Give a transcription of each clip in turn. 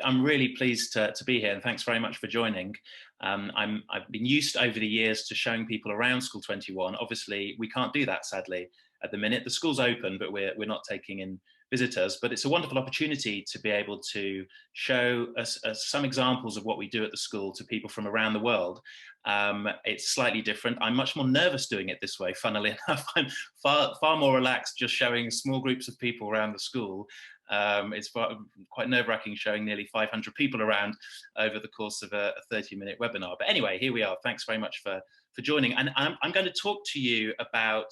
I'm really pleased to be here, and thanks very much for joining. I've been used over the years to showing people around School 21. Obviously, we can't do that, sadly, at the minute. The school's open, but we're not taking in visitors. But it's a wonderful opportunity to be able to show us some examples of what we do at the school to people from around the world. It's slightly different. I'm much more nervous doing it this way, funnily enough. I'm far more relaxed just showing small groups of people around the school. It's quite nerve-wracking showing nearly 500 people around over the course of a 30-minute webinar. But anyway, here we are. Thanks very much for joining. And I'm going to talk to you about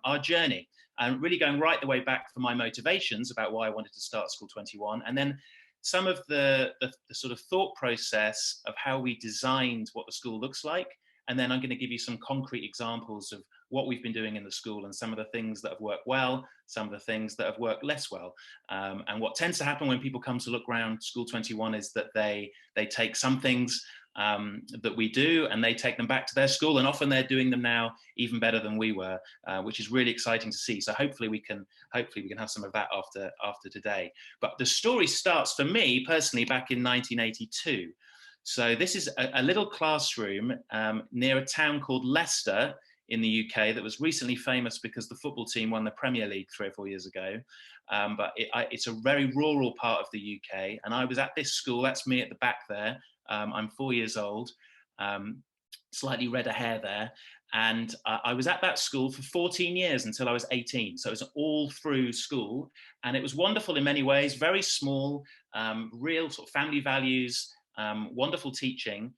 our journey, and really going right the way back for my motivations about why I wanted to start School 21, and then some of the sort of thought process of how we designed what the school looks like. And then I'm going to give you some concrete examples of what we've been doing in the school and some of the things that have worked well, some of the things that have worked less well. And what tends to happen when people come to look around School 21 is that they take some things that we do and they take them back to their school, and often they're doing them now even better than we were, which is really exciting to see. So hopefully we can have some of that after today. But the story starts for me personally back in 1982. So this is a little classroom near a town called Leicester in the UK that was recently famous because the football team won the Premier League 3 or 4 years ago. But it's a very rural part of the UK. And I was at this school, that's me at the back there. I'm 4 years old, slightly redder hair there. And I was at that school for 14 years until I was 18. So it was all through school. And it was wonderful in many ways, very small, real sort of family values, wonderful teaching.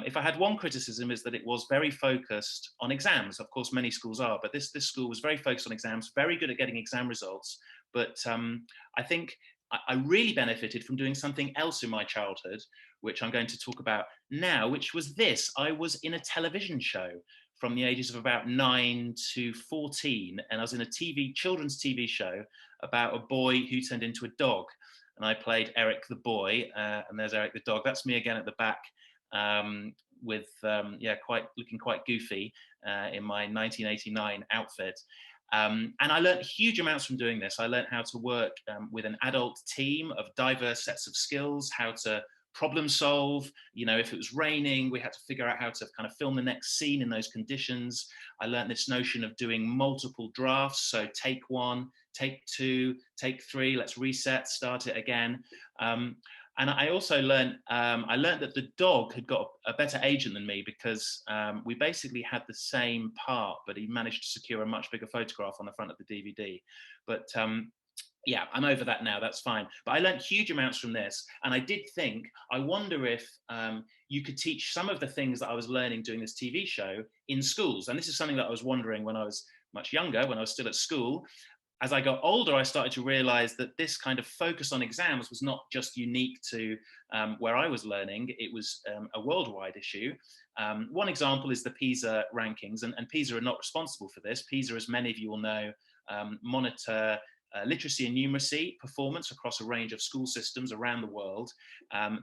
If I had one criticism, is that it was very focused on exams. Of course, many schools are, but this school was very focused on exams, very good at getting exam results. But I think I really benefited from doing something else in my childhood, which I'm going to talk about now, which was this. I was in a television show from the ages of about 9 to 14, and I was in a children's TV show about a boy who turned into a dog. And I played Eric the boy, and there's Eric the dog. That's me again at the back, with looking quite goofy in my 1989 outfit. And I learned huge amounts from doing this. I learned how to work with an adult team of diverse sets of skills, how to problem solve. You know, if it was raining, we had to figure out how to kind of film the next scene in those conditions. I learned this notion of doing multiple drafts. So take 1, take 2, take 3, let's reset, start it again. And I also learned, that the dog had got a better agent than me because we basically had the same part, but he managed to secure a much bigger photograph on the front of the DVD. But yeah, I'm over that now, that's fine. But I learned huge amounts from this. And I did think, I wonder if you could teach some of the things that I was learning doing this TV show in schools. And this is something that I was wondering when I was much younger, when I was still at school. As I got older, I started to realize that this kind of focus on exams was not just unique to where I was learning, it was a worldwide issue. One example is the PISA rankings, and PISA are not responsible for this. PISA, as many of you will know, monitor literacy and numeracy performance across a range of school systems around the world.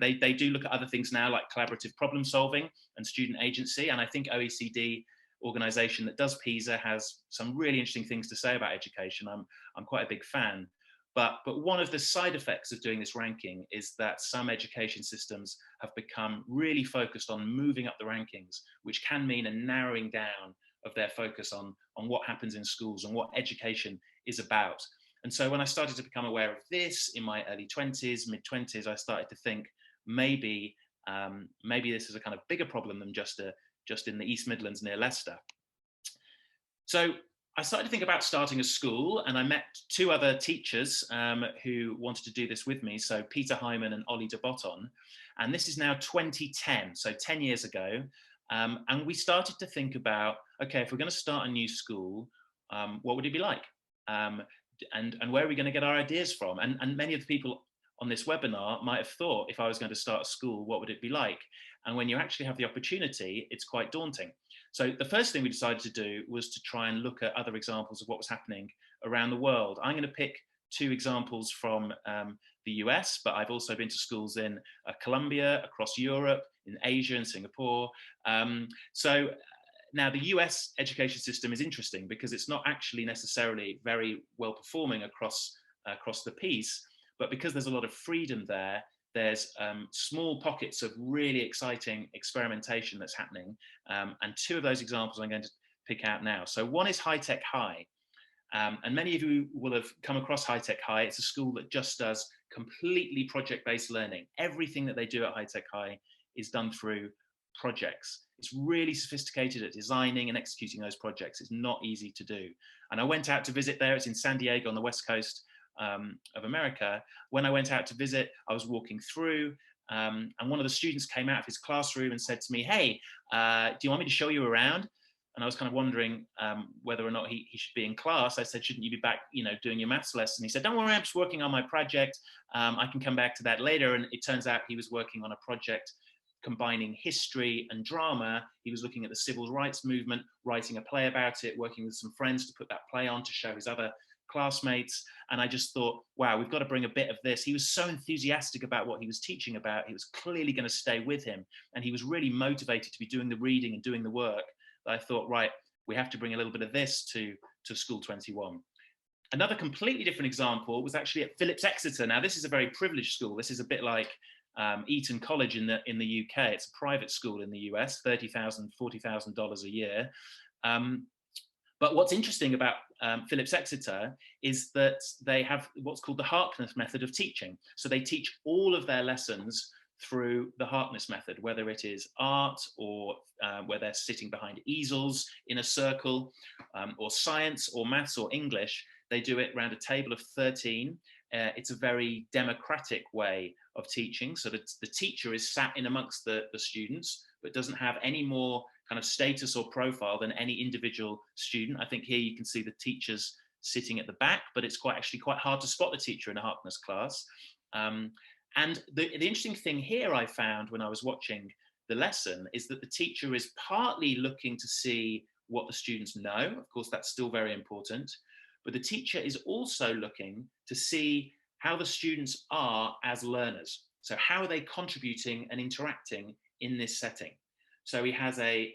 They do look at other things now like collaborative problem solving and student agency, and I think OECD organization that does PISA has some really interesting things to say about education. I'm quite a big fan. But one of the side effects of doing this ranking is that some education systems have become really focused on moving up the rankings, which can mean a narrowing down of their focus on what happens in schools and what education is about. And so when I started to become aware of this in my early 20s, mid 20s, I started to think maybe this is a kind of bigger problem than just in the East Midlands near Leicester. So I started to think about starting a school, and I met 2 other teachers who wanted to do this with me. So Peter Hyman and Ollie de Botton. And this is now 2010, so 10 years ago. And we started to think about, okay, if we're going to start a new school, what would it be like? And where are we going to get our ideas from? And many of the people on this webinar might have thought, if I was going to start a school, what would it be like? And when you actually have the opportunity, it's quite daunting. So the first thing we decided to do was to try and look at other examples of what was happening around the world. I'm going to pick 2 examples from the US, but I've also been to schools in Colombia, across Europe, in Asia and Singapore. So now the US education system is interesting because it's not actually necessarily very well performing across the piece, but because there's a lot of freedom there, there's small pockets of really exciting experimentation that's happening. And two of those examples I'm going to pick out now. So one is High Tech High. And many of you will have come across High Tech High. It's a school that just does completely project-based learning. Everything that they do at High Tech High is done through projects. It's really sophisticated at designing and executing those projects. It's not easy to do. And I went out to visit there. It's in San Diego on the West Coast of America. When I went out to visit, I was walking through and one of the students came out of his classroom and said to me, "Hey, do you want me to show you around?" And I was kind of wondering whether or not he should be in class. I said, "Shouldn't you be back, doing your maths lesson?" He said, "Don't worry, I'm just working on my project. I can come back to that later." And it turns out he was working on a project combining history and drama. He was looking at the civil rights movement, writing a play about it, working with some friends to put that play on to show his other classmates. And I just thought, wow, we've got to bring a bit of this. He was so enthusiastic about what he was teaching about. It was clearly going to stay with him. And he was really motivated to be doing the reading and doing the work. I thought, right, we have to bring a little bit of this to School 21. Another completely different example was actually at Phillips Exeter. Now, this is a very privileged school. This is a bit like Eton College in the UK. It's a private school in the US, $30,000, $40,000 a year. But what's interesting about Phillips Exeter is that they have what's called the Harkness method of teaching. So they teach all of their lessons through the Harkness method, whether it is art or where they're sitting behind easels in a circle, or science or maths or English. They do it around a table of 13. It's a very democratic way of teaching. So that the teacher is sat in amongst the students, but doesn't have any more kind of status or profile than any individual student. I think here you can see the teachers sitting at the back, but it's actually quite hard to spot the teacher in a Harkness class. And the interesting thing here I found when I was watching the lesson is that the teacher is partly looking to see what the students know. Of course, that's still very important. But the teacher is also looking to see how the students are as learners. So how are they contributing and interacting in this setting? So he has a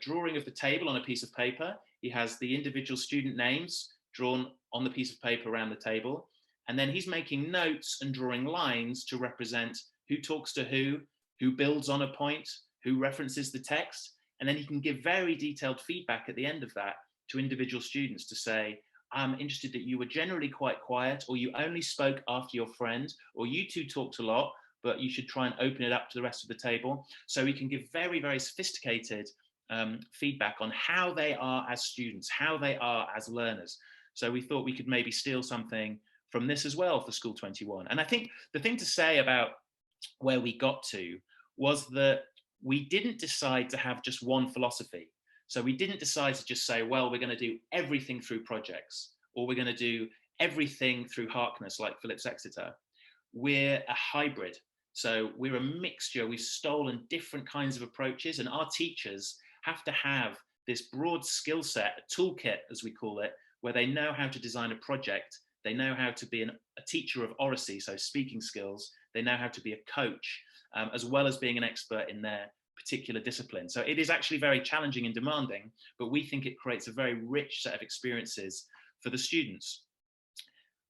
drawing of the table on a piece of paper. He has the individual student names drawn on the piece of paper around the table. And then he's making notes and drawing lines to represent who talks to who builds on a point, who references the text. And then he can give very detailed feedback at the end of that to individual students to say, "I'm interested that you were generally quite quiet, or you only spoke after your friend, or you two talked a lot, but you should try and open it up to the rest of the table." So he can give very, very sophisticated feedback on how they are as students, how they are as learners. So we thought we could maybe steal something from this as well for School 21. And I think the thing to say about where we got to was that we didn't decide to have just one philosophy. So we didn't decide to just say, well, we're going to do everything through projects, or we're going to do everything through Harkness like Phillips Exeter. We're a hybrid. So we're a mixture. We've stolen different kinds of approaches, and our teachers have to have this broad skill set, a toolkit, as we call it, where they know how to design a project. They know how to be a teacher of oracy, so speaking skills. They know how to be a coach, as well as being an expert in their particular discipline. So it is actually very challenging and demanding, but we think it creates a very rich set of experiences for the students.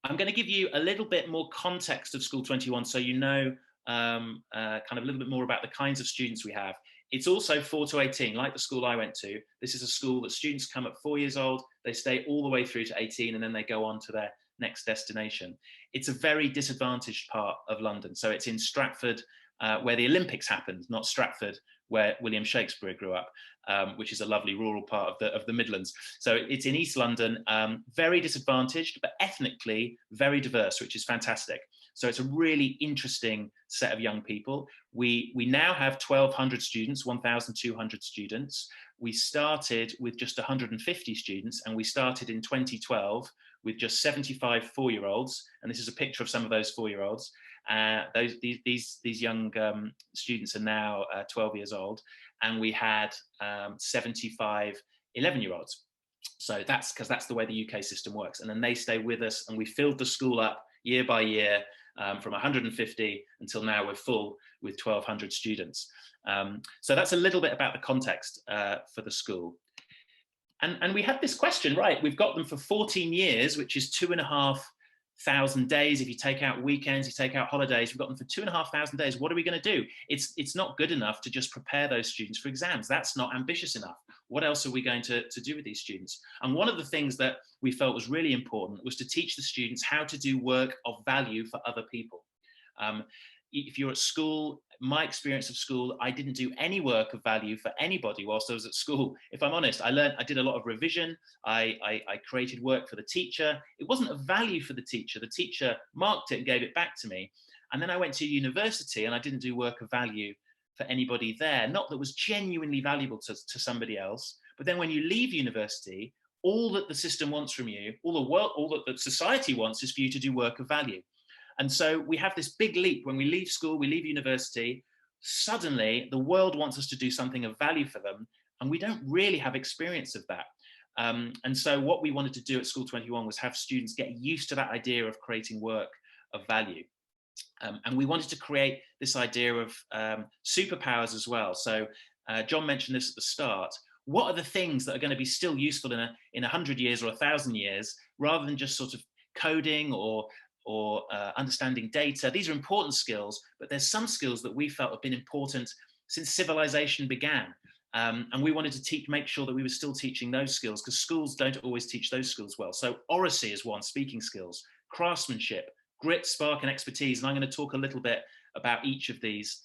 I'm going to give you a little bit more context of School 21 so you know kind of a little bit more about the kinds of students we have. It's also 4 to 18, like the school I went to. This is a school that students come at 4 years old, they stay all the way through to 18, and then they go on to their next destination. It's a very disadvantaged part of London. So it's in Stratford, where the Olympics happened, not Stratford, where William Shakespeare grew up, which is a lovely rural part of the Midlands. So it's in East London, very disadvantaged, but ethnically very diverse, which is fantastic. So it's a really interesting set of young people. We now have 1,200 students, 1,200 students. We started with just 150 students, and we started in 2012 with just 75 4-year-olds. And this is a picture of some of those 4-year-olds. These young students are now 12 years old, and we had 75 11-year-olds. So that's because that's the way the UK system works. And then they stay with us, and we filled the school up year by year from 150 until now we're full with 1,200 students. So that's a little bit about the context for the school. And we had this question, right? We've got them for 14 years, which is 2.5 2,500 days. If you take out weekends, you take out holidays, we've got them for 2,500 days. What are we going to do? It's not good enough to just prepare those students for exams. That's not ambitious enough. What else are we going to do with these students? And one of the things that we felt was really important was to teach the students how to do work of value for other people. If you're at school, my experience of school, I didn't do any work of value for anybody whilst I was at school. If I'm honest, I did a lot of revision. I created work for the teacher. It wasn't of value for the teacher. The teacher marked it and gave it back to me. And then I went to university and I didn't do work of value for anybody there. Not that was genuinely valuable to somebody else. But then when you leave university, all that the system wants from you, all that the society wants is for you to do work of value. And so we have this big leap when we leave school, we leave university, suddenly the world wants us to do something of value for them, and we don't really have experience of that. And so what we wanted to do at School 21 was have students get used to that idea of creating work of value. And we wanted to create this idea of superpowers as well. So John mentioned this at the start. What are the things that are going to be still useful in 100 years or 1,000 years, rather than just sort of coding or understanding data? These are important skills, but there's some skills that we felt have been important since civilization began. And we wanted to make sure that we were still teaching those skills, because schools don't always teach those skills well. So oracy is one, speaking skills, craftsmanship, grit, spark, and expertise. And I'm going to talk a little bit about each of these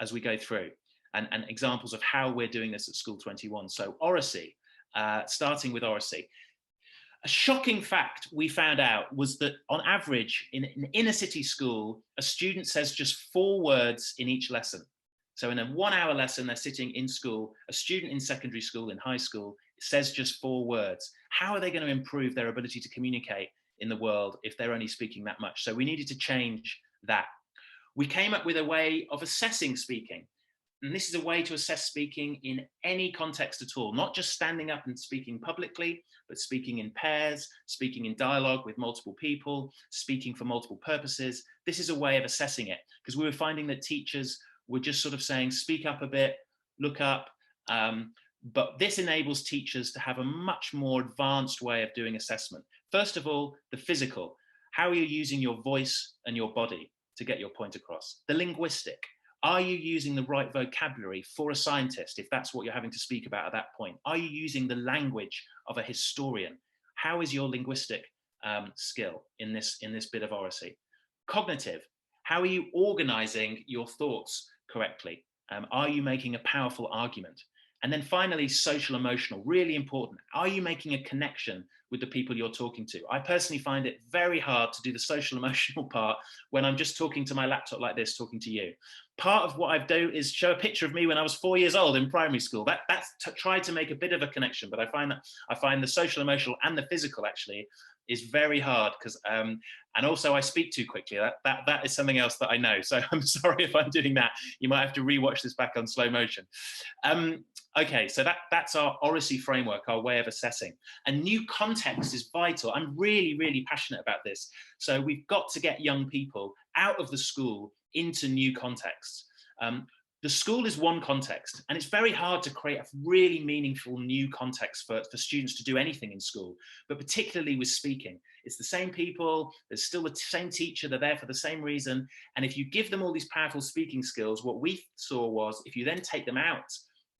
as we go through, and examples of how we're doing this at School 21. So oracy, starting with oracy. A shocking fact we found out was that on average in an inner city school, a student says just 4 words in each lesson. So in a 1-hour lesson, they're sitting in school, a student in secondary school, in high school, says just 4 words. How are they going to improve their ability to communicate in the world if they're only speaking that much? So we needed to change that. We came up with a way of assessing speaking. And this is a way to assess speaking in any context at all, not just standing up and speaking publicly, but speaking in pairs, speaking in dialogue with multiple people, speaking for multiple purposes. This is a way of assessing it, because we were finding that teachers were just sort of saying, speak up a bit, look up. But this enables teachers to have a much more advanced way of doing assessment. First of all, the physical. How are you using your voice and your body to get your point across? The linguistic. Are you using the right vocabulary for a scientist, if that's what you're having to speak about at that point? Are you using the language of a historian? How is your linguistic skill in this bit of oracy? Cognitive. How are you organizing your thoughts correctly? Are you making a powerful argument? And then finally, social emotional, really important. Are you making a connection with the people you're talking to? I personally find it very hard to do the social emotional part when I'm just talking to my laptop like this, talking to you. Part of what I do is show a picture of me when I was 4 years old in primary school. That's tried to make a bit of a connection, but I find the social emotional and the physical actually is very hard, because and also I speak too quickly. That is something else that I know. So I'm sorry if I'm doing that. You might have to rewatch this back on slow motion. Okay, so that's our oracy framework, our way of assessing. And new context is vital. I'm really, really passionate about this. So we've got to get young people out of the school into new contexts. The school is one context, and it's very hard to create a really meaningful new context for students to do anything in school, but particularly with speaking. It's the same people, there's still the same teacher, they're there for the same reason. And if you give them all these powerful speaking skills, what we saw was if you then take them out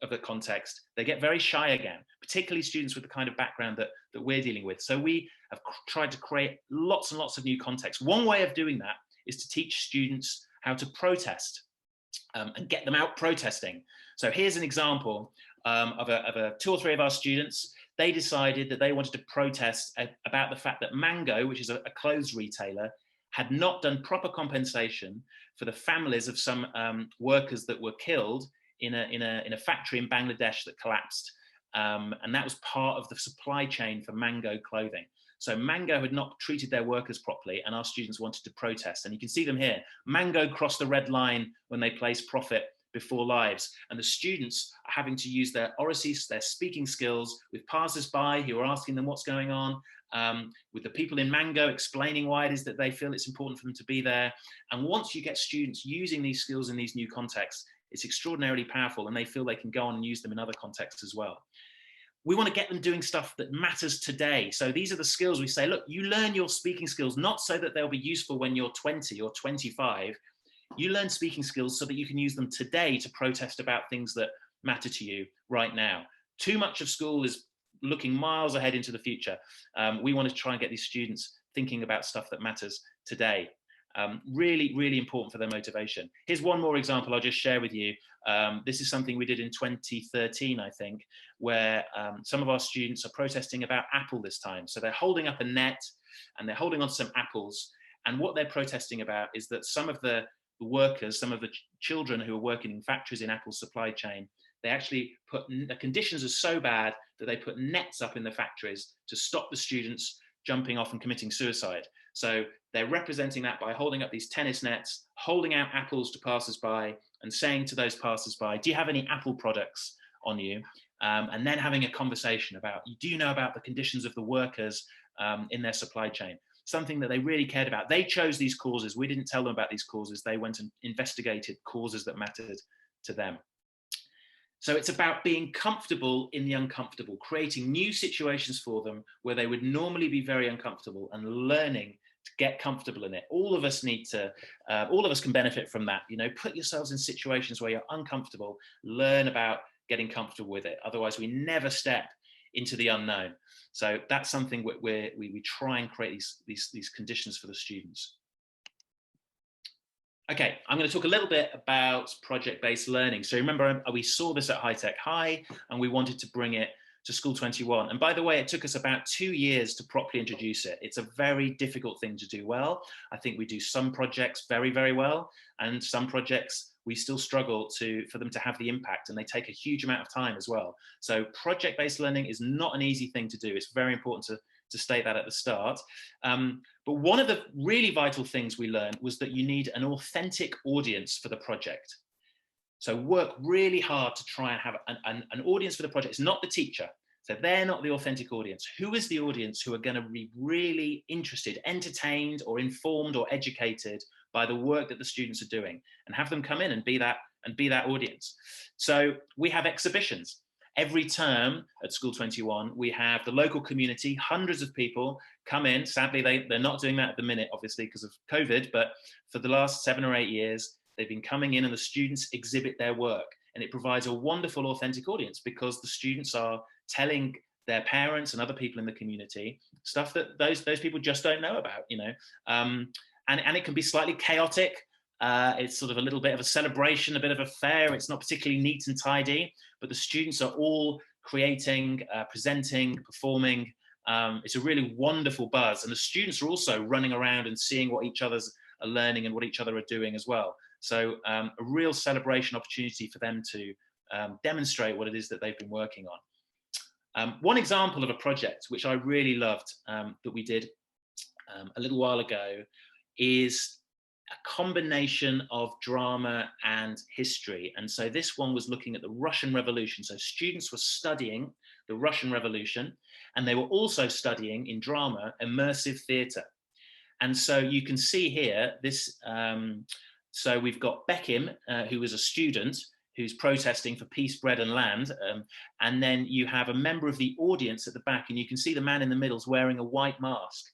of the context, they get very shy again, particularly students with the kind of background that we're dealing with. So we have tried to create lots and lots of new contexts. One way of doing that is to teach students how to protest. And get them out protesting. So here's an example of 2 or 3 of our students. They decided that they wanted to protest about the fact that Mango, which is a clothes retailer, had not done proper compensation for the families of some workers that were killed in a factory in Bangladesh that collapsed. And that was part of the supply chain for Mango clothing. So Mango had not treated their workers properly, and our students wanted to protest. And you can see them here. Mango crossed the red line when they placed profit before lives. And the students are having to use their oracy, their speaking skills with passers-by who are asking them what's going on, with the people in Mango explaining why it is that they feel it's important for them to be there. And once you get students using these skills in these new contexts, it's extraordinarily powerful, and they feel they can go on and use them in other contexts as well. we want to get them doing stuff that matters today. So these are the skills we say, look, you learn your speaking skills, not so that they'll be useful when you're 20 or 25. You learn speaking skills so that you can use them today to protest about things that matter to you right now. Too much of school is looking miles ahead into the future. We want to try and get these students thinking about stuff that matters today. Really, really important for their motivation. Here's one more example I'll just share with you. This is something we did in 2013, I think, where some of our students are protesting about Apple this time. So they're holding up a net and they're holding on to some apples. And what they're protesting about is that some of the workers, some of the children who are working in factories in Apple's supply chain, they actually put, the conditions are so bad that they put nets up in the factories to stop the students jumping off and committing suicide. So they're representing that by holding up these tennis nets, holding out apples to passers-by and saying to those passers-by, do you have any Apple products on you? And then having a conversation about, do you know about the conditions of the workers in their supply chain? Something that they really cared about. They chose these causes. We didn't tell them about these causes. They went and investigated causes that mattered to them. So it's about being comfortable in the uncomfortable, creating new situations for them where they would normally be very uncomfortable and learning to get comfortable in it. All of us need to, all of us can benefit from that. You know, put yourselves in situations where you're uncomfortable, learn about getting comfortable with it. Otherwise, we never step into the unknown. So that's something we try and create these conditions for the students. Okay, I'm going to talk a little bit about project-based learning. So remember, we saw this at High Tech High, and we wanted to bring it to School 21. And by the way, it took us about 2 years to properly introduce it. It's a very difficult thing to do well. I think we do some projects very, very well, and some projects we still struggle for them to have the impact, and they take a huge amount of time as well. So project-based learning is not an easy thing to do. It's very important to state that at the start. But one of the really vital things we learned was that you need an authentic audience for the project. So work really hard to try and have an audience for the project. It's not the teacher. So they're not the authentic audience. Who is the audience who are going to be really interested, entertained, or informed, or educated by the work that the students are doing, and have them come in and be that audience. So we have exhibitions. Every term at School 21, we have the local community, hundreds of people come in. Sadly, they're not doing that at the minute, obviously, because of COVID, but for the last 7 or 8 years, they've been coming in and the students exhibit their work. And it provides a wonderful, authentic audience because the students are telling their parents and other people in the community stuff that those people just don't know about, you know. And it can be slightly chaotic. It's sort of a little bit of a celebration, a bit of a fair. It's not particularly neat and tidy, but the students are all creating, presenting, performing. It's a really wonderful buzz. And the students are also running around and seeing what each other's are learning and what each other are doing as well. So a real celebration opportunity for them to demonstrate what it is that they've been working on. One example of a project which I really loved that we did a little while ago is a combination of drama and history. And so this one was looking at the Russian Revolution. So students were studying the Russian Revolution, and they were also studying in drama, immersive theatre. And so you can see here this, so we've got Beckham, who was a student who's protesting for peace, bread and land. And then you have a member of the audience at the back, and you can see the man in the middle is wearing a white mask.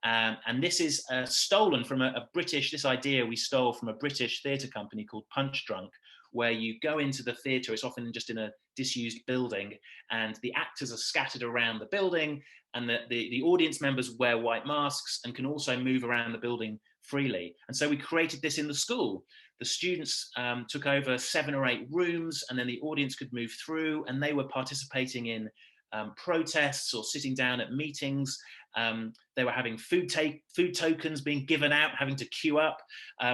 And this is stolen from a British, this idea we stole from a British theatre company called Punch Drunk, where you go into the theatre, it's often just in a disused building, and the actors are scattered around the building, and the audience members wear white masks and can also move around the building freely. And so we created this in the school. The students took over 7 or 8 rooms, and then the audience could move through, and they were participating in protests or sitting down at meetings. They were having food tokens being given out, having to queue up.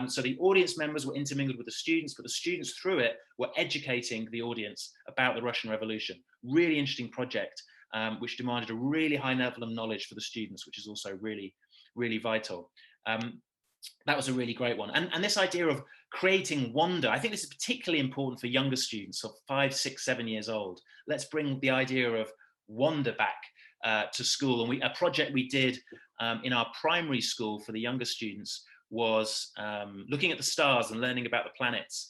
So the audience members were intermingled with the students, but the students through it were educating the audience about the Russian Revolution. Really interesting project, which demanded a really high level of knowledge for the students, which is also really, really vital. That was a really great one. And this idea of creating wonder, I think this is particularly important for younger students of 5, 6, 7 years old. Let's bring the idea of wonder back to school. And a project we did in our primary school for the younger students was looking at the stars and learning about the planets.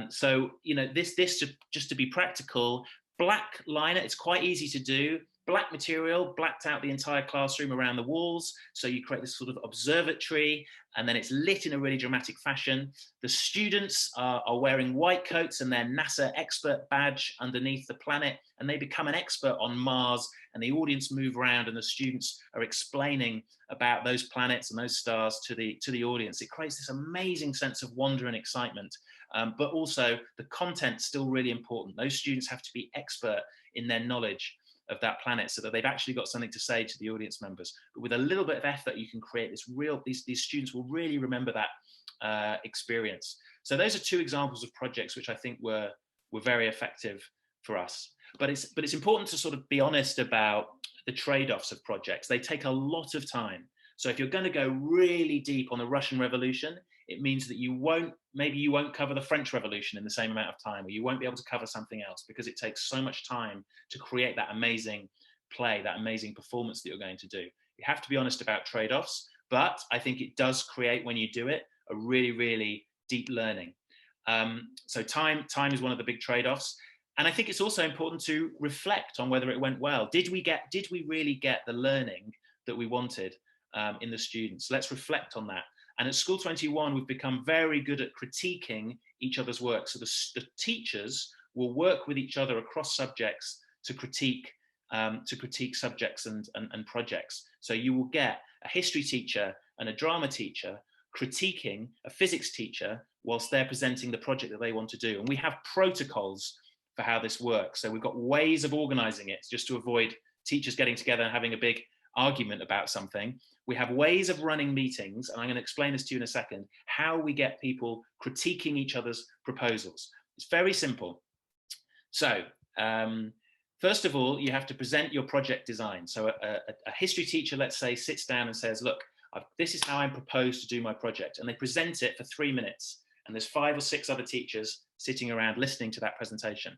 So, you know, this just to be practical, black liner, it's quite easy to do. Black material, blacked out the entire classroom around the walls. So you create this sort of observatory, and then it's lit in a really dramatic fashion. The students are wearing white coats and their NASA expert badge underneath the planet, and they become an expert on Mars, and the audience move around and the students are explaining about those planets and those stars to the audience. It creates this amazing sense of wonder and excitement, but also the content's still really important. Those students have to be expert in their knowledge of that planet so that they've actually got something to say to the audience members. But with a little bit of effort, you can create this these students will really remember that experience. So those are two examples of projects which I think were very effective for us. But it's important to sort of be honest about the trade-offs of projects. They take a lot of time. So if you're going to go really deep on the Russian Revolution, it means that maybe you won't cover the French Revolution in the same amount of time, or you won't be able to cover something else because it takes so much time to create that amazing play, that amazing performance that you're going to do. You have to be honest about trade-offs, but I think it does create, when you do it, a really, really deep learning. So time is one of the big trade-offs. And I think it's also important to reflect on whether it went well. Did we really get the learning that we wanted in the students? Let's reflect on that. And at School 21, we've become very good at critiquing each other's work. So the teachers will work with each other across subjects to critique subjects and projects. So you will get a history teacher and a drama teacher critiquing a physics teacher whilst they're presenting the project that they want to do. And we have protocols for how this works. So we've got ways of organizing it just to avoid teachers getting together and having a big argument about something. We have ways of running meetings, and I'm going to explain this to you in a second, how we get people critiquing each other's proposals. It's very simple. So first of all, you have to present your project design. So a history teacher, let's say, sits down and says, look, this is how I propose to do my project. And they present it for 3 minutes. And there's 5 or 6 other teachers sitting around listening to that presentation.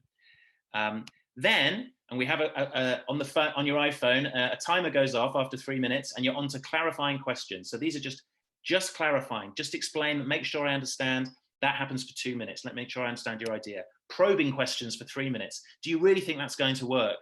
Then, and we have on your iPhone, a timer goes off after 3 minutes, and you're on to clarifying questions. So these are just clarifying, just explain, make sure I understand. That happens for 2 minutes. Let me make sure I understand your idea. Probing questions for 3 minutes. Do you really think that's going to work?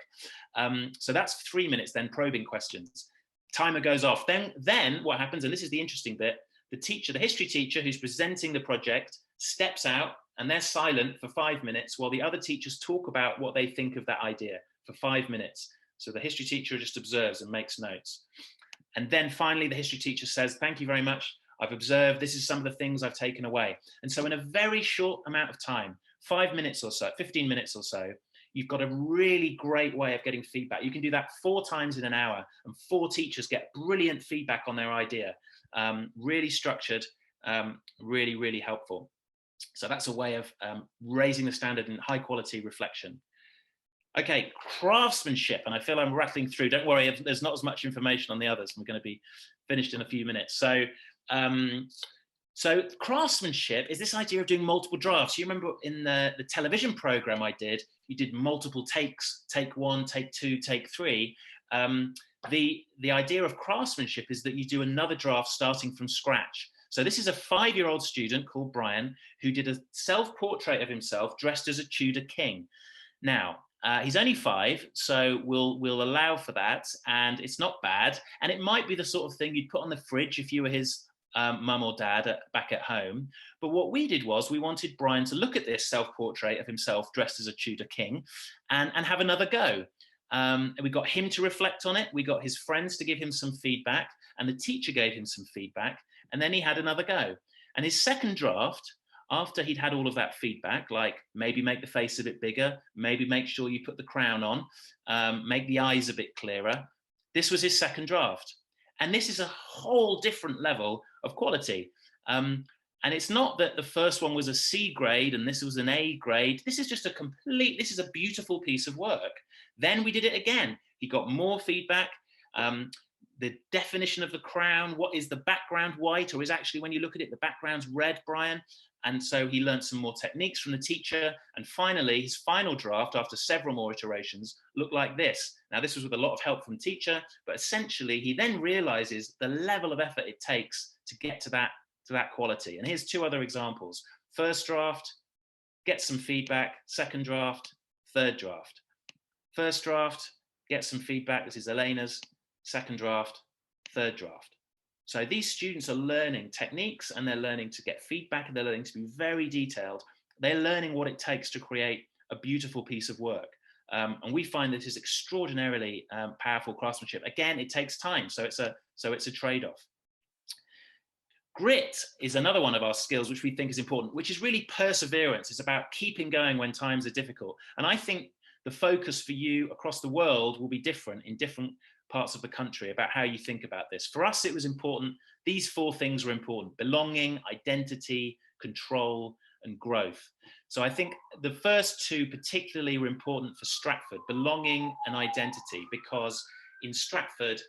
So that's 3 minutes, then probing questions. Timer goes off. Then what happens, and this is the interesting bit, the history teacher who's presenting the project steps out, and they're silent for 5 minutes while the other teachers talk about what they think of that idea for 5 minutes. So the history teacher just observes and makes notes. And then finally, the history teacher says, thank you very much. I've observed, this is some of the things I've taken away. And so in a very short amount of time, 5 minutes or so, 15 minutes or so, you've got a really great way of getting feedback. You can do that 4 times in an hour, and 4 teachers get brilliant feedback on their idea. Really structured, really, really helpful. So that's a way of raising the standard in high quality reflection. Okay, craftsmanship, and I feel I'm rattling through. Don't worry, there's not as much information on the others. We're going to be finished in a few minutes. So, so craftsmanship is this idea of doing multiple drafts. You remember in the television program I did, you did multiple takes, take 1, take 2, take 3. The idea of craftsmanship is that you do another draft starting from scratch. So this is a 5-year-old student called Brian who did a self-portrait of himself dressed as a Tudor king. Now, he's only 5, so we'll allow for that, and it's not bad. And it might be the sort of thing you'd put on the fridge if you were his mum or dad back at home. But what we did was we wanted Brian to look at this self-portrait of himself dressed as a Tudor king and have another go. We got him to reflect on it. We got his friends to give him some feedback, and the teacher gave him some feedback. And then he had another go. And his second draft, after he'd had all of that feedback, like maybe make the face a bit bigger, maybe make sure you put the crown on, make the eyes a bit clearer. This was his second draft. And this is a whole different level of quality. And it's not that the first one was a C grade and this was an A grade. This is just this is a beautiful piece of work. Then we did it again. He got more feedback. The definition of the crown, what is the background white, or is actually, when you look at it, the background's red, Brian? And so he learned some more techniques from the teacher. And finally, his final draft, after several more iterations, looked like this. Now, this was with a lot of help from teacher, but essentially he then realizes the level of effort it takes to get to that quality. And here's 2 other examples. First draft, get some feedback. Second draft, third draft. First draft, get some feedback. This is Elena's. Second draft, third draft. So these students are learning techniques, and they're learning to get feedback, and they're learning to be very detailed. They're learning what it takes to create a beautiful piece of work. And we find this is extraordinarily powerful craftsmanship. Again, it takes time, so it's a trade-off. Grit is another one of our skills which we think is important, which is really perseverance. It's about keeping going when times are difficult. And I think the focus for you across the world will be different in different parts of the country about how you think about this. For us, it was important. These four things were important: belonging, identity, control, and growth. So I think the first two particularly were important for Stratford: belonging and identity, because in Stratford,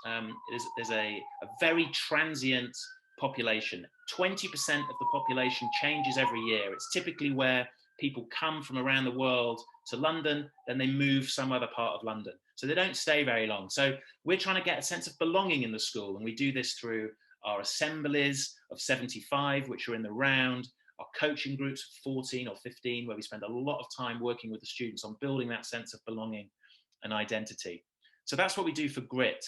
there's a very transient population. 20% of the population changes every year. It's typically where people come from around the world to London, then they move some other part of London. So they don't stay very long. So we're trying to get a sense of belonging in the school, and we do this through our assemblies of 75, which are in the round, our coaching groups of 14 or 15, where we spend a lot of time working with the students on building that sense of belonging and identity. So that's what we do for grit.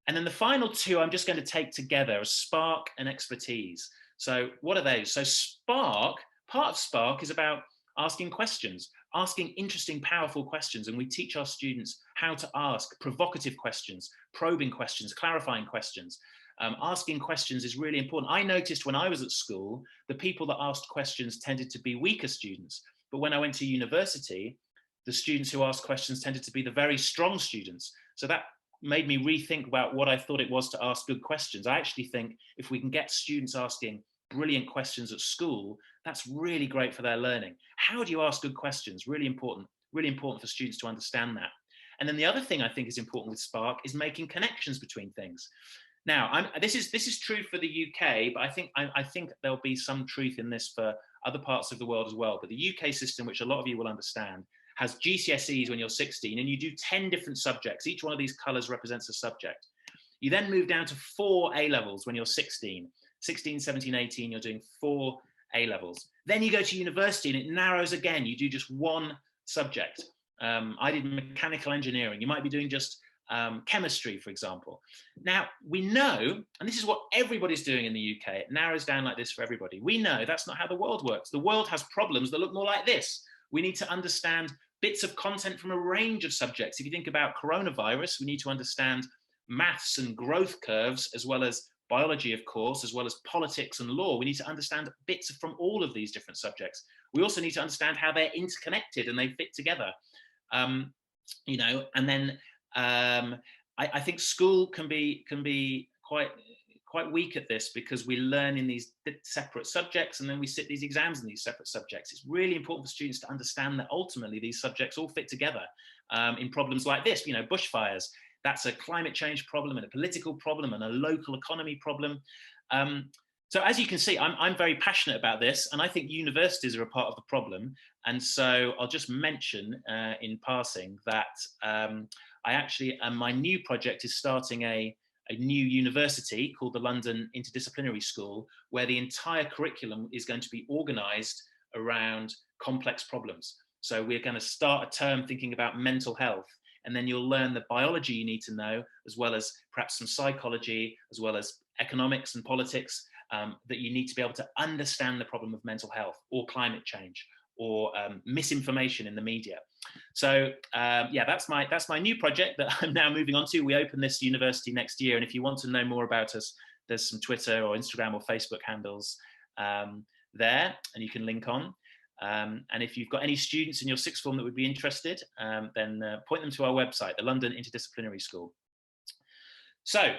And then the final two I'm just going to take together as spark and expertise. So what are those? So spark, part of spark is about asking questions, asking interesting, powerful questions. And we teach our students how to ask provocative questions, probing questions, clarifying questions. Asking questions is really important. I noticed when I was at school, the people that asked questions tended to be weaker students. But when I went to university, the students who asked questions tended to be the very strong students. So that made me rethink about what I thought it was to ask good questions. I actually think if we can get students asking brilliant questions at school, that's really great for their learning. How do you ask good questions? Really important for students to understand that. And then the other thing I think is important with Spark is making connections between things. Now, this is true for the UK, but I think there'll be some truth in this for other parts of the world as well. But the UK system, which a lot of you will understand, has GCSEs when you're 16, and you do 10 different subjects. Each one of these colours represents a subject. You then move down to 4 A-levels when you're 16. 16, 17, 18, you're doing 4 A-levels. Then you go to university and it narrows again. You do just one subject. I did mechanical engineering. You might be doing just chemistry, for example. Now, we know, and this is what everybody's doing in the UK, it narrows down like this for everybody. We know that's not how the world works. The world has problems that look more like this. We need to understand bits of content from a range of subjects. If you think about coronavirus, we need to understand maths and growth curves, as well as biology, of course, as well as politics and law. We need to understand bits from all of these different subjects. We also need to understand how they're interconnected and they fit together. And then I think school can be quite weak at this, because we learn in these separate subjects and then we sit these exams in these separate subjects. It's really important for students to understand that ultimately these subjects all fit together in problems like this. Bushfires, that's a climate change problem and a political problem and a local economy problem. So as you can see, I'm very passionate about this, and I think universities are a part of the problem. And so I'll just mention in passing that my new project is starting a new university called the London Interdisciplinary School, where the entire curriculum is going to be organised around complex problems. So we're going to start a term thinking about mental health, and then you'll learn the biology you need to know, as well as perhaps some psychology, as well as economics and politics, that you need to be able to understand the problem of mental health or climate change or misinformation in the media. So that's my new project that I'm now moving on to. We open this university next year, and if you want to know more about us, there's some Twitter or Instagram or Facebook handles there, and you can link on. And if you've got any students in your sixth form that would be interested, then point them to our website, the London Interdisciplinary School. So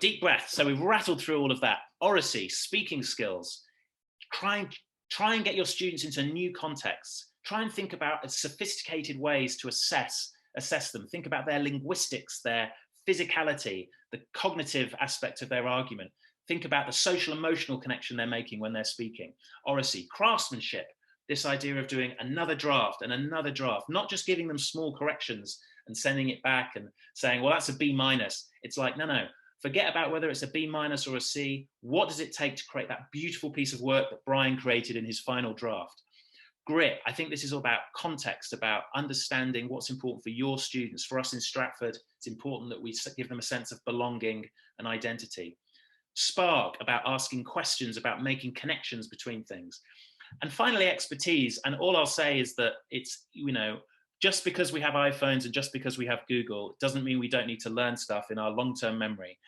deep breath. So we've rattled through all of that. Oracy, speaking skills. Try and get your students into new contexts. Try and think about sophisticated ways to assess them. Think about their linguistics, their physicality, the cognitive aspect of their argument. Think about the social emotional connection they're making when they're speaking. Oracy, craftsmanship, this idea of doing another draft and another draft, not just giving them small corrections and sending it back and saying, well, that's a B-. It's like, no, forget about whether it's a B- or a C. What does it take to create that beautiful piece of work that Brian created in his final draft? grit. I think this is all about context, about understanding what's important for your students. For us in Stratford, it's important that we give them a sense of belonging and identity. Spark, about asking questions, about making connections between things. And finally, expertise. And all I'll say is that it's, just because we have iPhones and just because we have Google doesn't mean we don't need to learn stuff in our long-term memory.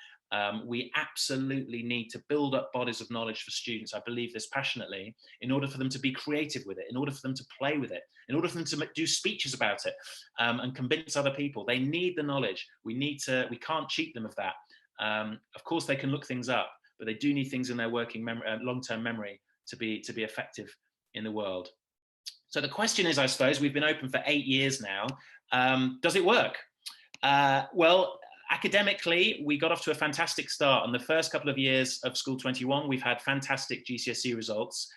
We absolutely need to build up bodies of knowledge for students. I believe this passionately, in order for them to be creative with it, in order for them to play with it, in order for them to do speeches about it, and convince other people. They need the knowledge. We can't cheat them of that. Of course, they can look things up, but they do need things in their working memory, long-term memory, to be effective in the world. So the question is, I suppose, we've been open for 8 years now. Does it work? Well, academically, we got off to a fantastic start. On the first couple of years of School 21, we've had fantastic GCSE results.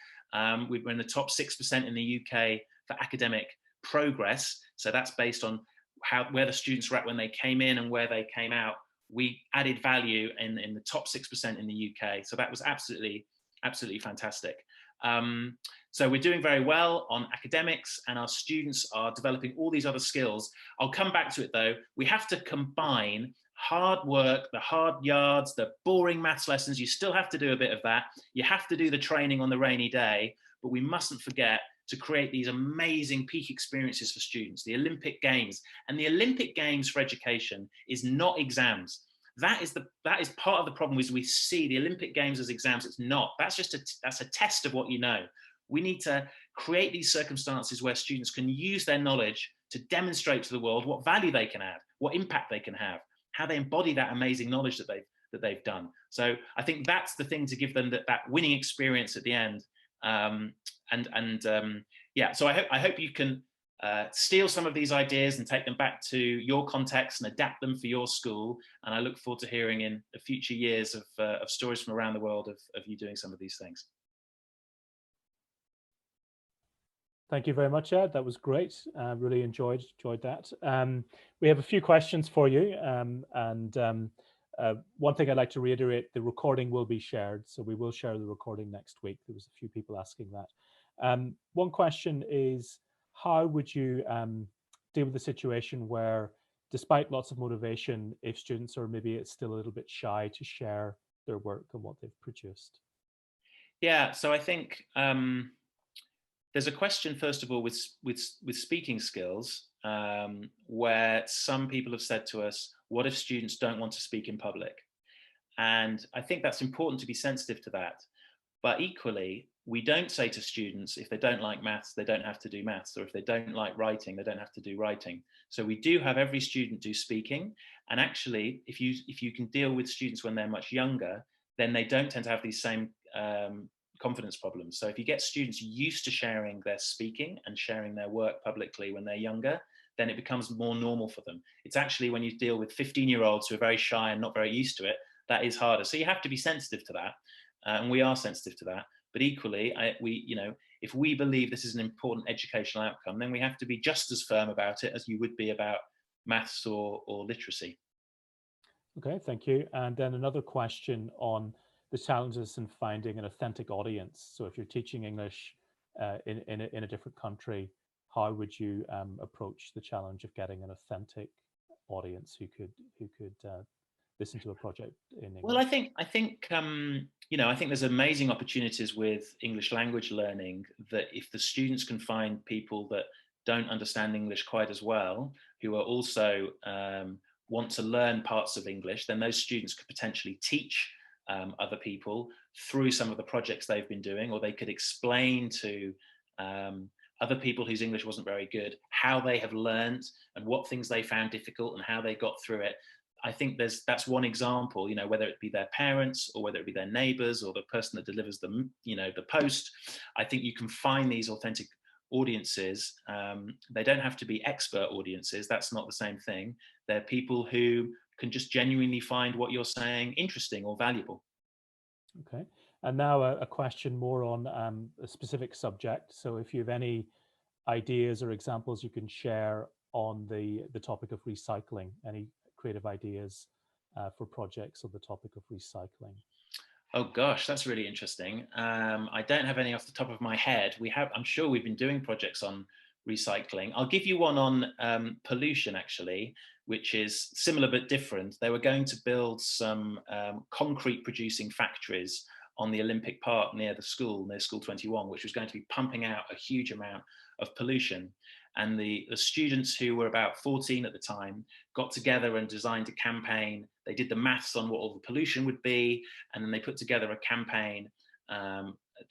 We were in the top 6% in the UK for academic progress. So that's based on where the students were at when they came in and where they came out. We added value in the top 6% in the UK. So that was absolutely fantastic. So we're doing very well on academics, and our students are developing all these other skills. I'll come back to it though. We have to combine hard work, the hard yards, the boring maths lessons. You still have to do a bit of that. You have to do the training on the rainy day, but we mustn't forget to create these amazing peak experiences for students. The Olympic Games, and the Olympic Games for education is not exams. That is part of the problem. Is we see the Olympic Games as exams. It's not. That's a test of what you know. We need to create these circumstances where students can use their knowledge to demonstrate to the world what value they can add, what impact they can have, how they embody that amazing knowledge that they've done. So I think that's the thing, to give them that winning experience at the end. Yeah, so I hope you can steal some of these ideas and take them back to your context and adapt them for your school. And I look forward to hearing in the future years of stories from around the world of you doing some of these things. Thank you very much, Ed. That was great. Really enjoyed that. We have a few questions for you. One thing I'd like to reiterate, the recording will be shared. So we will share the recording next week. There was a few people asking that. One question is, how would you deal with the situation where, despite lots of motivation, if students are maybe still a little bit shy to share their work and what they've produced? Yeah, so I think there's a question, first of all, with speaking skills, where some people have said to us, what if students don't want to speak in public? And I think that's important to be sensitive to that. But equally, we don't say to students, if they don't like maths, they don't have to do maths, or if they don't like writing, they don't have to do writing. So we do have every student do speaking. And actually, if you can deal with students when they're much younger, then they don't tend to have these same confidence problems. So if you get students used to sharing their speaking and sharing their work publicly when they're younger, then it becomes more normal for them. It's actually when you deal with 15-year-olds who are very shy and not very used to it, that is harder. So you have to be sensitive to that. And we are sensitive to that. But equally, if we believe this is an important educational outcome, then we have to be just as firm about it as you would be about maths or literacy. Okay, thank you. And then another question on the challenges in finding an authentic audience. So if you're teaching English in a different country, how would you approach the challenge of getting an authentic audience who could listen to a project in English? Well, I think there's amazing opportunities with English language learning, that if the students can find people that don't understand English quite as well, who are also want to learn parts of English, then those students could potentially teach other people through some of the projects they've been doing, or they could explain to other people whose English wasn't very good how they have learned and what things they found difficult and how they got through it. I think that's one example, whether it be their parents or whether it be their neighbors or the person that delivers the post. I think you can find these authentic audiences. They don't have to be expert audiences. That's not the same thing. They're people who can just genuinely find what you're saying interesting or valuable. Okay. And now a question more on a specific subject. So if you have any ideas or examples you can share on the topic of recycling, any creative ideas for projects on the topic of recycling? Oh gosh, that's really interesting. I don't have any off the top of my head. I'm sure we've been doing projects on recycling. I'll give you one on pollution, actually, which is similar but different. They were going to build some concrete producing factories on the Olympic Park near School 21, which was going to be pumping out a huge amount of pollution. And the students, who were about 14 at the time, got together and designed a campaign. They did the maths on what all the pollution would be, and then they put together a campaign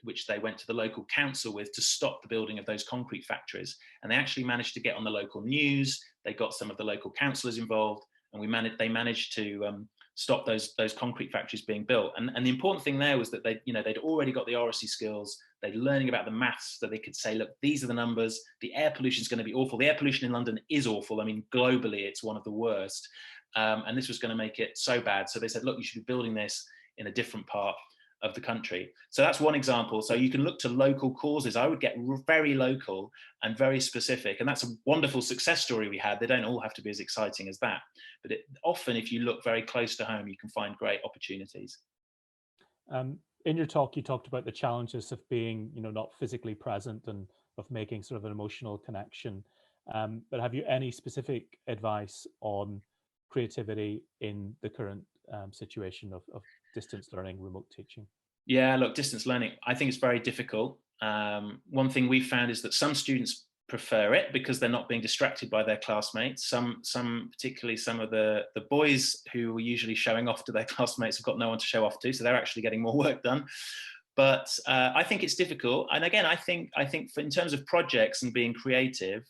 which they went to the local council with to stop the building of those concrete factories. And they actually managed to get on the local news. They got some of the local councillors involved, and they managed to stop those concrete factories being built. And the important thing there was that they'd already got the oracy skills. They're learning about the maths, so they could say, look, these are the numbers. The air pollution is going to be awful. The air pollution in London is awful. I mean, globally, it's one of the worst. And this was going to make it so bad. So they said, look, you should be building this in a different part of the country. So that's one example. So you can look to local causes. I would get very local and very specific. And that's a wonderful success story we had. They don't all have to be as exciting as that. But often, if you look very close to home, you can find great opportunities. In your talk, you talked about the challenges of being, not physically present and of making sort of an emotional connection. But have you any specific advice on creativity in the current situation of distance learning, remote teaching? Yeah, look, distance learning, I think it's very difficult. One thing we found is that some students prefer it because they're not being distracted by their classmates. Particularly some of the boys who were usually showing off to their classmates have got no one to show off to, so they're actually getting more work done. But I think it's difficult. And again, I think in terms of projects and being creative,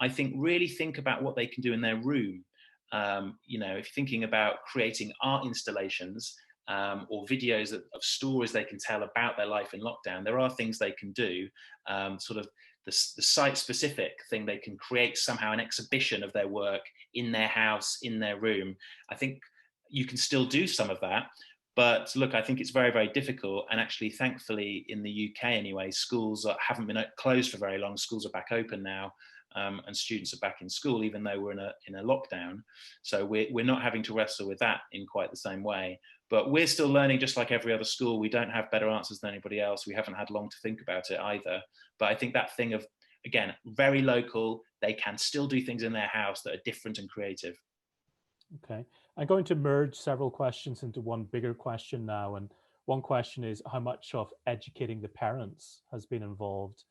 I think really think about what they can do in their room. If you're thinking about creating art installations, or videos of stories they can tell about their life in lockdown, there are things they can do, sort of the site-specific thing. They can create somehow an exhibition of their work in their house, in their room. I think you can still do some of that. But look, I think it's very, very difficult. And actually, thankfully, in the UK anyway, schools haven't been closed for very long. Schools are back open now. And students are back in school, even though we're in a lockdown. So we're not having to wrestle with that in quite the same way. But we're still learning just like every other school. We don't have better answers than anybody else. We haven't had long to think about it either. But I think that thing of, again, very local, they can still do things in their house that are different and creative. Okay. I'm going to merge several questions into one bigger question now. And one question is how much of educating the parents has been involved?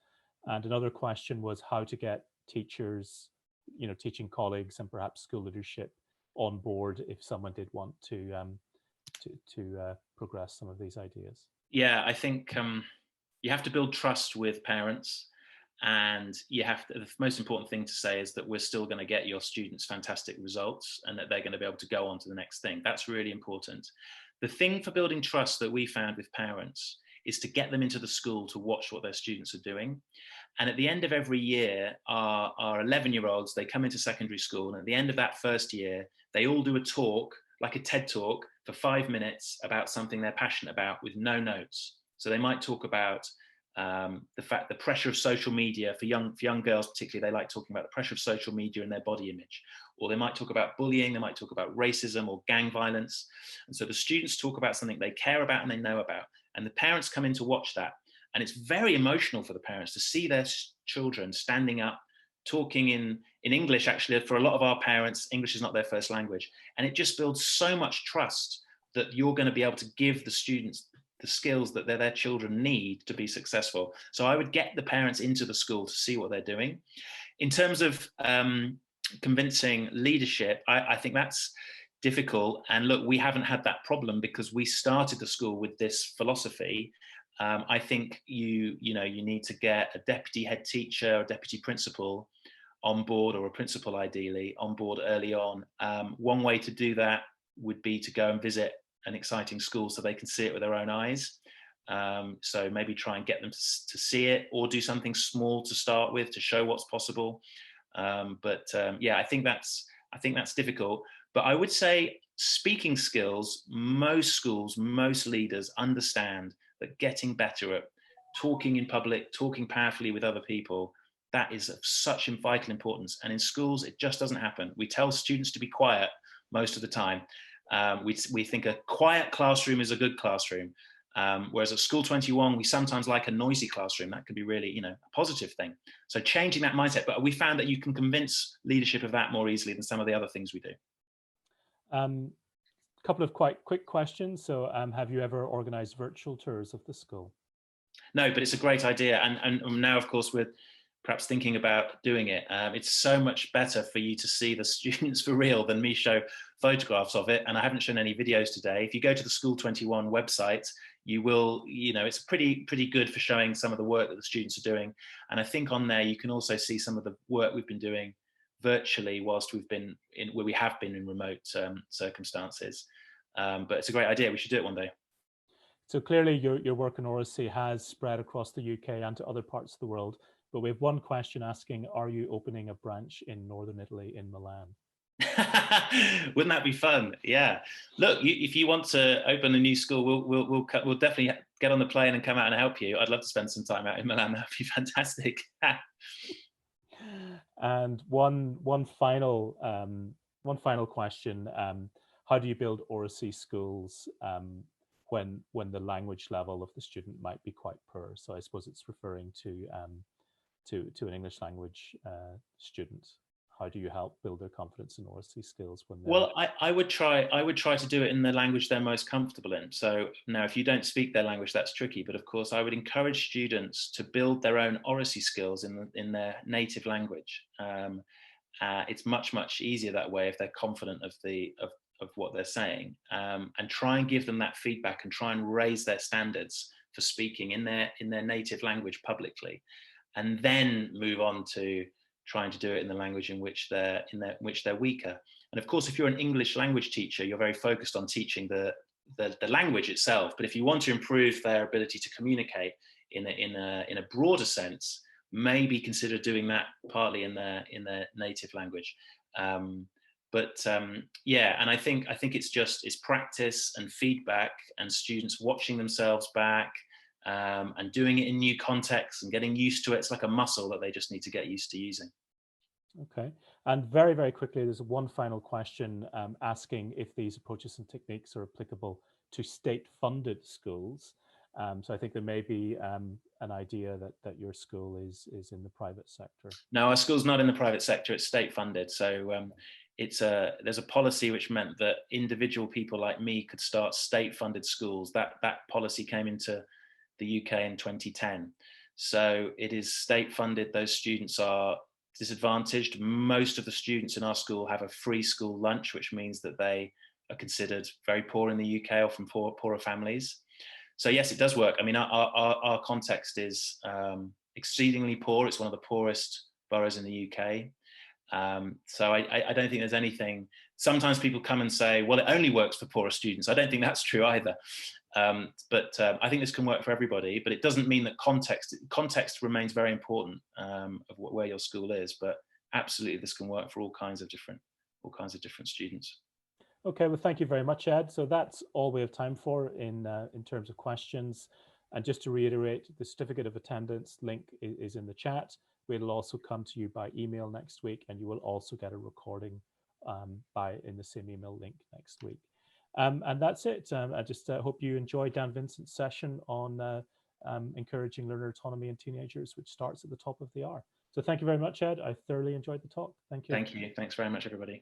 And another question was how to get teachers, teaching colleagues and perhaps school leadership on board if someone did want to progress some of these ideas. Yeah, I think you have to build trust with parents, and the most important thing to say is that we're still going to get your students fantastic results and that they're going to be able to go on to the next thing. That's really important. The thing for building trust that we found with parents is to get them into the school to watch what their students are doing. And at the end of every year, our 11-year-olds, they come into secondary school, and at the end of that first year, they all do a talk, like a TED talk, for 5 minutes about something they're passionate about with no notes. So they might talk about the pressure of social media. For young girls particularly, they like talking about the pressure of social media and their body image. Or they might talk about bullying, they might talk about racism or gang violence. And so the students talk about something they care about and they know about. And the parents come in to watch that. And it's very emotional for the parents to see their children standing up, talking in English. Actually, for a lot of our parents, English is not their first language. And it just builds so much trust that you're going to be able to give the students the skills that their children need to be successful. So I would get the parents into the school to see what they're doing. In terms of convincing leadership, I think that's difficult. And look, we haven't had that problem because we started the school with this philosophy. I think you need to get a deputy head teacher, a deputy principal on board, or a principal ideally on board early on. One way to do that would be to go and visit an exciting school so they can see it with their own eyes. So maybe try and get them to see it, or do something small to start with to show what's possible. Yeah, I think that's difficult. But I would say speaking skills, most schools, most leaders understand that getting better at talking in public, talking powerfully with other people, that is of such vital importance. And in schools, it just doesn't happen. We tell students to be quiet most of the time. We think a quiet classroom is a good classroom. Whereas at School 21, we sometimes like a noisy classroom. That could be really, a positive thing. So changing that mindset, but we found that you can convince leadership of that more easily than some of the other things we do. Couple of quite quick questions. So have you ever organized virtual tours of the school? No, but it's a great idea. And now, of course, we're perhaps thinking about doing it. It's so much better for you to see the students for real than me show photographs of it. And I haven't shown any videos today. If you go to the School 21 website, you will, it's pretty good for showing some of the work that the students are doing. And I think on there, you can also see some of the work we've been doing virtually whilst we have been in remote circumstances. But it's a great idea. We should do it one day. So clearly your work in oracy has spread across the UK and to other parts of the world. But we have one question asking, are you opening a branch in Northern Italy in Milan? Wouldn't that be fun? Yeah. Look, if you want to open a new school, we'll definitely get on the plane and come out and help you. I'd love to spend some time out in Milan. That'd be fantastic. And one final question: how do you build oracy schools when the language level of the student might be quite poor? So I suppose it's referring to an English language student. How do you help build their confidence in oracy skills when they're... Well, I would try to do it in the language they're most comfortable in. So now, if you don't speak their language, that's tricky. But of course, I would encourage students to build their own oracy skills in their native language. It's much easier that way if they're confident of what they're saying, and try and give them that feedback and try and raise their standards for speaking in their native language publicly, and then move on to trying to do it in the language in which they're weaker. And of course, if you're an English language teacher, you're very focused on teaching the language itself. But if you want to improve their ability to communicate in a broader sense, maybe consider doing that partly in their native language. Yeah, and I think it's practice and feedback and students watching themselves back, and doing it in new contexts and getting used to it. It's like a muscle that they just need to get used to using. Okay, and very, very quickly, there's one final question asking if these approaches and techniques are applicable to state-funded schools. So I think there may be an idea that your school is in the private sector. No, our school's not in the private sector, it's state-funded. So there's a policy which meant that individual people like me could start state-funded schools. That policy came into the UK in 2010. So it is state-funded. Those students are disadvantaged. Most of the students in our school have a free school lunch, which means that they are considered very poor in the UK or from poorer families. So yes, it does work. I mean, our context is exceedingly poor. It's one of the poorest boroughs in the UK. So I don't think there's anything. Sometimes people come and say, well, it only works for poorer students. I don't think that's true either. But I think this can work for everybody, but it doesn't mean that context remains very important of where your school is. But absolutely, this can work for all kinds of different students. Okay, well, thank you very much, Ed. So that's all we have time for in terms of questions. And just to reiterate, the certificate of attendance link is in the chat. It'll also come to you by email next week, and you will also get a recording in the same email link next week. And that's it. I just hope you enjoyed Dan Vincent's session on encouraging learner autonomy in teenagers, which starts at the top of the hour. So thank you very much, Ed. I thoroughly enjoyed the talk. Thank you. Thank you. Thanks very much, everybody.